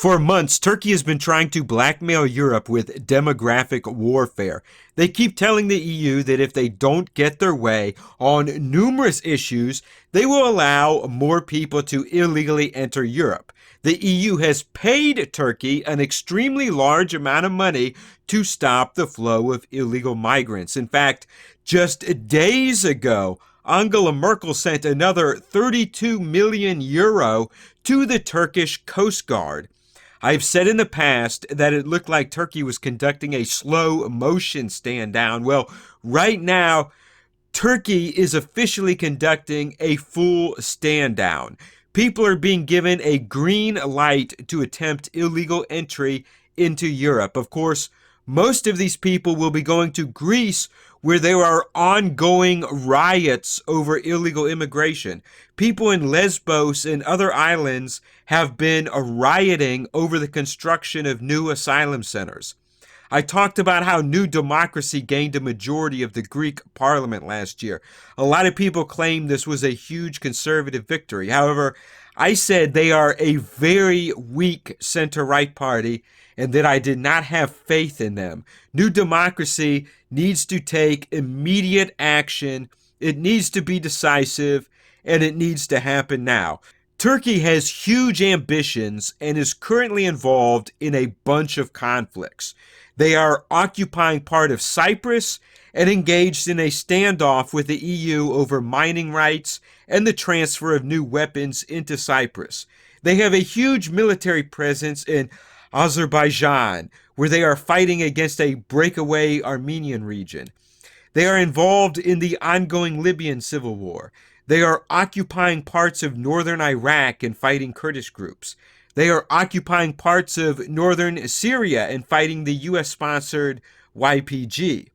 For months, Turkey has been trying to blackmail Europe with demographic warfare. They keep telling the EU that if they don't get their way on numerous issues, they will allow more people to illegally enter Europe. The EU has paid Turkey an extremely large amount of money to stop the flow of illegal migrants. In fact, just days ago, Angela Merkel sent another 32 million euro to the Turkish Coast Guard. I've said in the past that it looked like Turkey was conducting a slow motion stand down. Well, right now, Turkey is officially conducting a full stand down. People are being given a green light to attempt illegal entry into Europe. Of course, most of these people will be going to Greece, where there are ongoing riots over illegal immigration. People in Lesbos and other islands have been rioting over the construction of new asylum centers. I talked about how New Democracy gained a majority of the Greek parliament last year. A lot of people claim this was a huge conservative victory. However, I said they are a very weak center-right party and that I did not have faith in them. New Democracy needs to take immediate action. It needs to be decisive, and it needs to happen now. Turkey has huge ambitions and is currently involved in a bunch of conflicts. They are occupying part of Cyprus and engaged in a standoff with the EU over mining rights and the transfer of new weapons into Cyprus. They have a huge military presence in Azerbaijan, where they are fighting against a breakaway Armenian region. They are involved in the ongoing Libyan civil war. They are occupying parts of northern Iraq and fighting Kurdish groups. They are occupying parts of northern Syria and fighting the U.S.-sponsored YPG.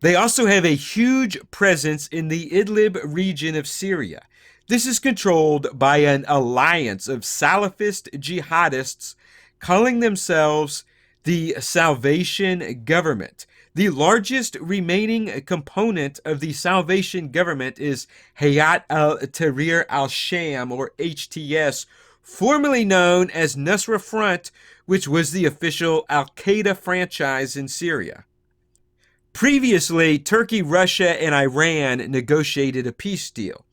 They also have a huge presence in the Idlib region of Syria. This is controlled by an alliance of Salafist jihadists calling themselves the Salvation Government. The largest remaining component of the Salvation Government is Hayat al-Tahrir al-Sham, or HTS, formerly known as Nusra Front, which was the official al-Qaeda franchise in Syria. Previously, Turkey, Russia, and Iran negotiated a peace deal.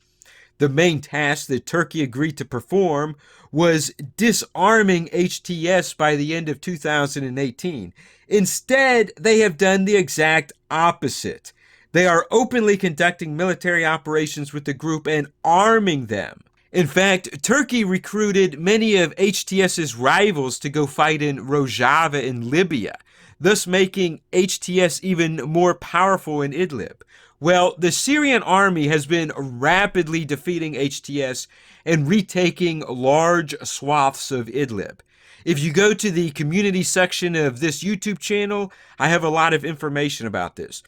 The main task that Turkey agreed to perform was disarming HTS by the end of 2018. Instead, they have done the exact opposite. They are openly conducting military operations with the group and arming them. In fact, Turkey recruited many of HTS's rivals to go fight in Rojava in Libya, thus making HTS even more powerful in Idlib. Well, the Syrian army has been rapidly defeating HTS and retaking large swaths of Idlib. If you go to the community section of this YouTube channel, I have a lot of information about this.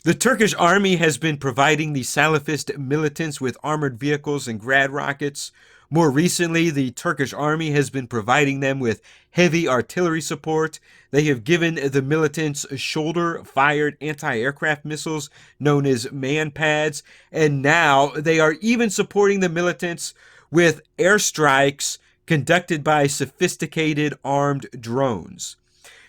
The Turkish army has been providing the Salafist militants with armored vehicles and Grad rockets. More recently, the Turkish army has been providing them with heavy artillery support. They have given the militants shoulder-fired anti-aircraft missiles known as man-pads, and now they are even supporting the militants with airstrikes conducted by sophisticated armed drones.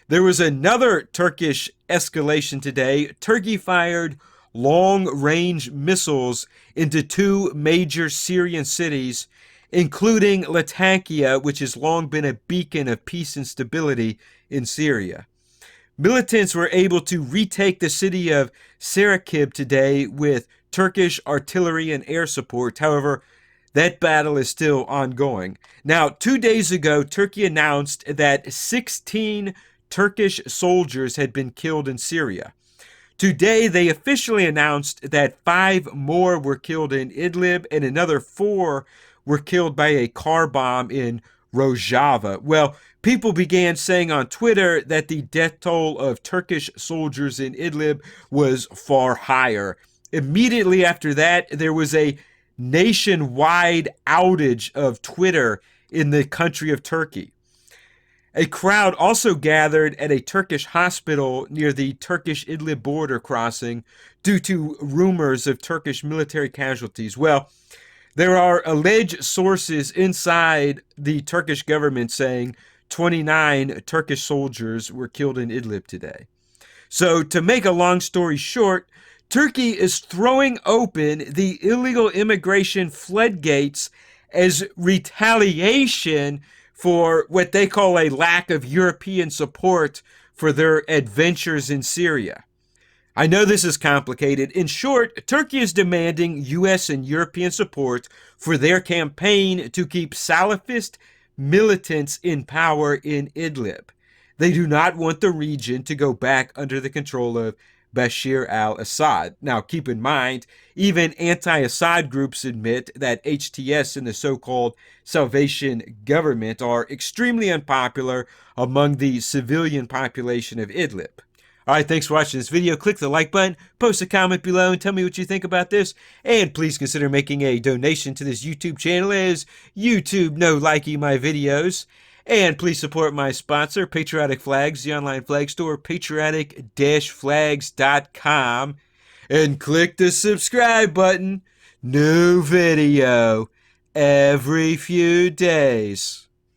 There was another Turkish escalation today. Turkey fired long-range missiles into two major Syrian cities, including Latakia, which has long been a beacon of peace and stability in Syria. Militants were able to retake the city of Sarakib today with Turkish artillery and air support. However, that battle is still ongoing. Now, 2 days ago, Turkey announced that 16 Turkish soldiers had been killed in Syria. Today, they officially announced that 5 more were killed in Idlib and another 4 were killed by a car bomb in Rojava. Well, people began saying on Twitter that the death toll of Turkish soldiers in Idlib was far higher. Immediately after that, there was a nationwide outage of Twitter in the country of Turkey. A crowd also gathered at a Turkish hospital near the Turkish Idlib border crossing due to rumors of Turkish military casualties. Well, there are alleged sources inside the Turkish government saying 29 Turkish soldiers were killed in Idlib today. So, to make a long story short, Turkey is throwing open the illegal immigration floodgates as retaliation for what they call a lack of European support for their adventures in Syria. I know this is complicated. In short, Turkey is demanding U.S. and European support for their campaign to keep Salafist militants in power in Idlib. They do not want the region to go back under the control of Bashir al-Assad. Now, keep in mind, even anti-Assad groups admit that HTS and the so-called Salvation Government are extremely unpopular among the civilian population of Idlib. All right, thanks for watching this video. Click the like button, post a comment below, and tell me what you think about this. And please consider making a donation to this YouTube channel, as YouTube no liking my videos. And please support my sponsor, Patriotic Flags, the online flag store, patriotic-flags.com. And click the subscribe button. New video every few days.